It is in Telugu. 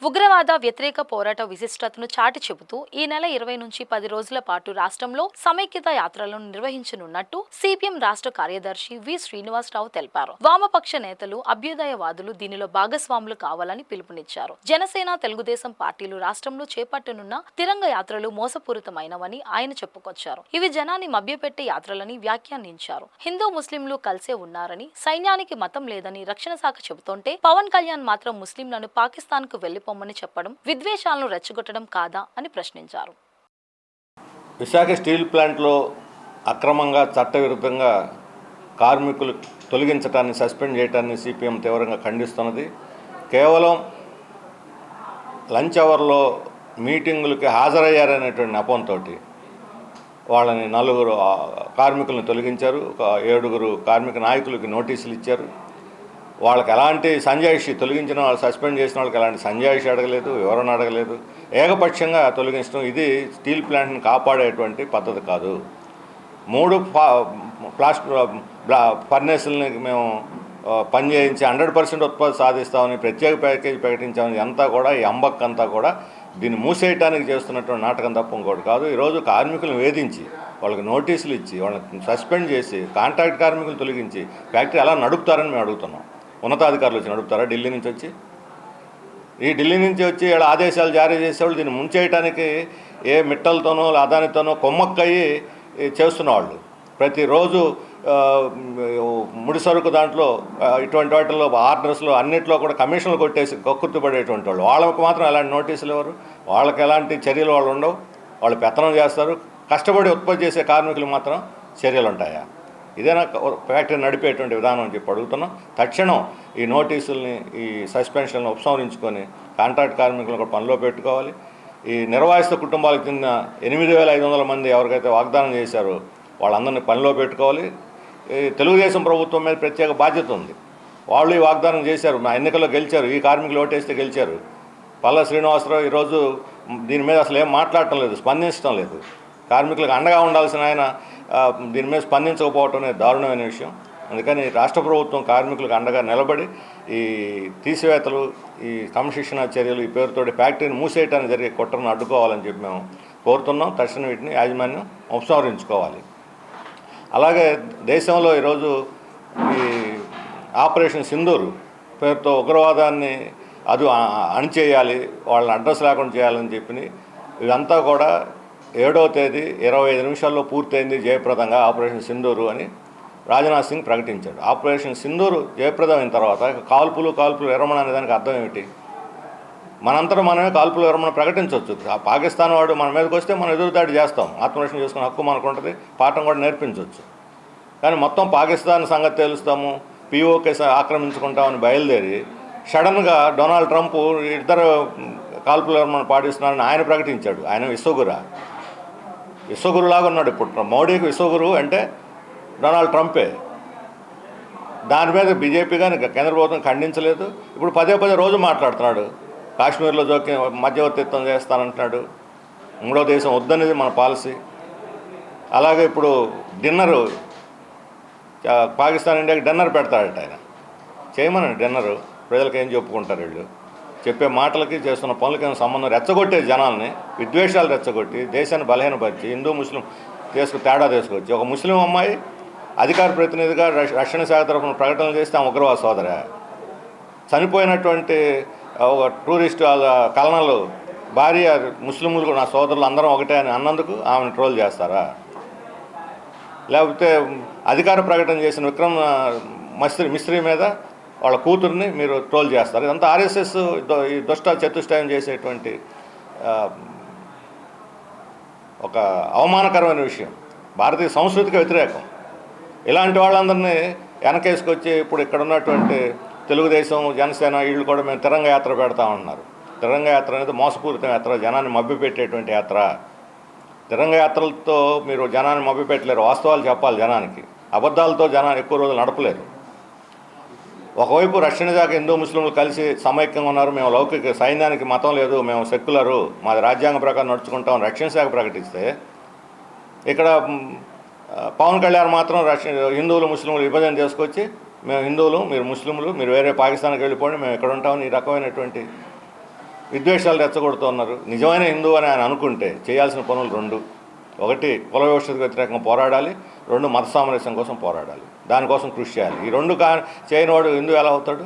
ఉగ్రవాద వ్యతిరేక పోరాట విశిష్టతను చాటి చెబుతూ ఈ నెల 20 నుంచి 10 రోజుల పాటు రాష్ట్రంలో సమైక్యత యాత్రలను నిర్వహించనున్నట్టు సిపిఎం రాష్ట్ర కార్యదర్శి వి శ్రీనివాసరావు తెలిపారు. వామపక్ష నేతలు, అభ్యుదయవాదులు దీనిలో భాగస్వాములు కావాలని పిలుపునిచ్చారు. జనసేన, తెలుగుదేశం పార్టీలు రాష్ట్రంలో చేపట్టనున్న తిరంగ యాత్రలు మోసపూరితమైనవని ఆయన చెప్పుకొచ్చారు. ఇవి జనాన్ని మభ్యపెట్టే యాత్రలని వ్యాఖ్యానించారు. హిందూ ముస్లింలు కలిసే ఉన్నారని, సైన్యానికి మతం లేదని రక్షణ శాఖ చెబుతుంటే పవన్ కళ్యాణ్ మాత్రం ముస్లింలను పాకిస్తాన్ కు వెళ్లి పొమ్మని చెప్పడం విద్వేషాలను రెచ్చగొట్టడం కాదా అని ప్రశ్నించారు. విశాఖ స్టీల్ ప్లాంట్లో అక్రమంగా చట్టవిరుద్ధంగా కార్మికులు తొలగించడాన్ని, సస్పెండ్ చేయడాన్ని సిపిఎం తీవ్రంగా ఖండిస్తున్నది. కేవలం లంచ్ అవర్లో మీటింగులకి హాజరయ్యారనేటువంటి నెపంతో వాళ్ళని 4 కార్మికులను తొలగించారు. ఒక 7 కార్మిక నాయకులకి నోటీసులు ఇచ్చారు. వాళ్ళకి ఎలాంటి సంజాయిషి, తొలగించిన వాళ్ళు, సస్పెండ్ చేసిన వాళ్ళకి ఎలాంటి సంజాయిషి అడగలేదు, వివరణ అడగలేదు. ఏకపక్షంగా తొలగించడం ఇది స్టీల్ ప్లాంట్ని కాపాడేటువంటి పద్ధతి కాదు. 3 ఫర్నేసుల్ని మేము పనిచేయించి 100% ఉత్పత్తి సాధిస్తామని ప్రత్యేక ప్యాకేజీ ప్రకటించామని అంతా కూడా ఈ అంబక్ అంతా కూడా దీన్ని మూసేయటానికి చేస్తున్నటువంటి నాటకం తప్ప ఇంకోటి కాదు. ఈరోజు కార్మికులను వేధించి, వాళ్ళకి నోటీసులు ఇచ్చి, వాళ్ళని సస్పెండ్ చేసి, కాంట్రాక్ట్ కార్మికులు తొలగించి ఫ్యాక్టరీ ఎలా నడుపుతారని మేము అడుగుతున్నాం. ఉన్నతాధికారులు వచ్చి నడుపుతారా? ఢిల్లీ నుంచి వచ్చి వీళ్ళ ఆదేశాలు జారీ చేసేవాళ్ళు దీన్ని ముంచేయటానికి ఏ మిట్టలతోనో అదానితోనో కొమ్మక్కయ్యి చేస్తున్నవాళ్ళు. ప్రతిరోజు ముడి సరుకు దాంట్లో ఇటువంటి వాటిల్లో ఆర్డర్స్లో అన్నింటిలో కూడా కమిషన్లు కొట్టేసి కక్కుర్తిపడేటువంటి వాళ్ళు. వాళ్ళకు మాత్రం ఎలాంటి నోటీసులు ఇవ్వరు, వాళ్ళకి ఎలాంటి చర్యలు వాళ్ళు ఉండవు. వాళ్ళు పెత్తనం చేస్తారు. కష్టపడి ఉత్పత్తి చేసే కార్మికులు మాత్రం చర్యలు ఉంటాయా? ఇదేనా ఫ్యాక్టరీ నడిపేటువంటి విధానం అని చెప్పి అడుగుతున్నాం. తక్షణం ఈ నోటీసుల్ని, ఈ సస్పెన్షన్లను ఉపసంహరించుకొని కాంట్రాక్ట్ కార్మికులను కూడా పనిలో పెట్టుకోవాలి. ఈ నిర్వాసిత కుటుంబాలకు చెందిన 8,500 మంది ఎవరికైతే వాగ్దానం చేశారో వాళ్ళందరినీ పనిలో పెట్టుకోవాలి. తెలుగుదేశం ప్రభుత్వం మీద ప్రత్యేక బాధ్యత ఉంది. వాళ్ళు ఈ వాగ్దానం చేశారు, మా ఎన్నికల్లో గెలిచారు, ఈ కార్మికులు ఓటేస్తే గెలిచారు. పల్లా శ్రీనివాసరావు ఈరోజు దీని మీద అసలు ఏం మాట్లాడటం లేదు, స్పందించడం లేదు. కార్మికులకు అండగా ఉండాల్సిన ఆయన దీని మీద స్పందించకపోవటం అనేది దారుణమైన విషయం. అందుకని రాష్ట్ర ప్రభుత్వం కార్మికులకు అండగా నిలబడి ఈ తీసివేతలు, ఈ క్రమశిక్షణ చర్యలు, ఈ పేరుతోటి ఫ్యాక్టరీని మూసేయటానికి జరిగే కుట్రను అడ్డుకోవాలని చెప్పి మేము కోరుతున్నాం. తక్షణం వీటిని యాజమాన్యం ఉపసంహరించుకోవాలి. అలాగే దేశంలో ఈరోజు ఈ ఆపరేషన్ సింధూర్ పేరుతో ఉగ్రవాదాన్ని అణిచేయాలి, వాళ్ళని అడ్రస్ లేకుండా చేయాలని చెప్పి ఇదంతా కూడా 7వ తేదీ 25 నిమిషాల్లో పూర్తయింది జయప్రదంగా ఆపరేషన్ సింధూరు అని రాజ్నాథ్ సింగ్ ప్రకటించాడు. ఆపరేషన్ సింధూరు జయప్రదమైన తర్వాత కాల్పులు విరమణ అనే దానికి అర్థం ఏమిటి? మనంతటా మనమే కాల్పుల విరమణ ప్రకటించవచ్చు. పాకిస్తాన్ వాడు మన మీదకి వస్తే మనం ఎదురుదాడి చేస్తాం, ఆత్మరక్షణ చేసుకునే హక్కు మనకు ఉంటుంది, పాఠం కూడా నేర్పించవచ్చు. కానీ మొత్తం పాకిస్తాన్ సంగతి తెలుస్తాము, పిఓకే ఆక్రమించుకుంటామని బయలుదేరి సడన్గా డొనాల్డ్ ట్రంప్ ఇద్దరు కాల్పుల విరమణ పాటిస్తున్నారని ఆయన ప్రకటించాడు. ఆయన విశ్వగురులాగా ఉన్నాడు. ఇప్పుడు మోడీకి విశ్వగురువు అంటే డొనాల్డ్ ట్రంపే. దాని మీద బీజేపీ కానీ కేంద్ర ప్రభుత్వం ఖండించలేదు. ఇప్పుడు పదే రోజు మాట్లాడుతున్నాడు. కాశ్మీర్లో మధ్యవర్తిత్వం చేస్తానంటున్నాడు. 3వ దేశం వద్దనేది మన పాలసీ. అలాగే ఇప్పుడు డిన్నరు, పాకిస్తాన్ ఇండియాకి డిన్నర్ పెడతాడట ఆయన. చేయమనండి డిన్నరు, ప్రజలకు ఏం చెప్పుకుంటారు వీళ్ళు? చెప్పే మాటలకి చేస్తున్న పనులకి సంబంధం రెచ్చగొట్టే జనాల్ని, విద్వేషాలు రెచ్చగొట్టి దేశాన్ని బలహీనపరిచి హిందూ ముస్లిం తేడా తీసుకొచ్చి ఒక ముస్లిం అమ్మాయి అధికార ప్రతినిధిగా రక్షణ శాఖ తరఫున ప్రకటనలు చేస్తే ఆమె ఉగ్రవాద సోదర. చనిపోయినటువంటి ఒక టూరిస్ట్ కలనలు భార్య ముస్లింలు నా సోదరులు అందరం ఒకటే అని అన్నందుకు ఆమెను ట్రోల్ చేస్తారా? లేకపోతే అధికార ప్రకటన చేసిన విక్రమ్ మిస్త్రీ మీద వాళ్ళ కూతుర్ని మీరు ట్రోల్ చేస్తారు. ఇదంతా ఆర్ఎస్ఎస్ ఈ చతుష్టయం చేసేటువంటి ఒక అవమానకరమైన విషయం, భారతీయ సంస్కృతికి వ్యతిరేకం. ఇలాంటి వాళ్ళందరినీ వెనకేసుకొచ్చి ఇప్పుడు ఇక్కడ ఉన్నటువంటి తెలుగుదేశం, జనసేన వీళ్ళు కూడా మేము తిరంగ యాత్ర పెడతామన్నారు. తిరంగ యాత్ర అనేది మోసపూరిత యాత్ర, జనాన్ని మభ్యపెట్టేటువంటి యాత్ర. తిరంగ యాత్రలతో మీరు జనాన్ని మభ్యపెట్టలేరు. వాస్తవాలు చెప్పాలి జనానికి. అబద్ధాలతో జనాన్ని ఎక్కువ రోజులు నడపలేరు. ఒకవైపు రక్షణ శాఖ హిందూ ముస్లింలు కలిసి సమైక్యంగా ఉన్నారు. మేము లౌకిక, సైన్యానికి మతం లేదు, మేము సెక్యులరు, మాది రాజ్యాంగ ప్రకారం నడుచుకుంటాం రక్షణ శాఖ ప్రకటిస్తే, ఇక్కడ పవన్ కళ్యాణ్ మాత్రం హిందువులు ముస్లింలు విభజన చేసుకొచ్చి మేము హిందువులు, మీరు ముస్లింలు, మీరు వేరే పాకిస్తాన్కి వెళ్ళిపోండి, మేము ఇక్కడ ఉంటామని ఈ రకమైనటువంటి విద్వేషాలు రెచ్చగొడుతున్నారు. నిజమైన హిందువు అని ఆయన అనుకుంటే చేయాల్సిన పనులు రెండు: ఒకటి కుల వ్యవస్థకు వ్యతిరేకంగా పోరాడాలి, రెండు మత సామరస్యం కోసం పోరాడాలి, దానికోసం కృషి చేయాలి. ఈ రెండు చేయనివాడు హిందూ ఎలా అవుతాడు?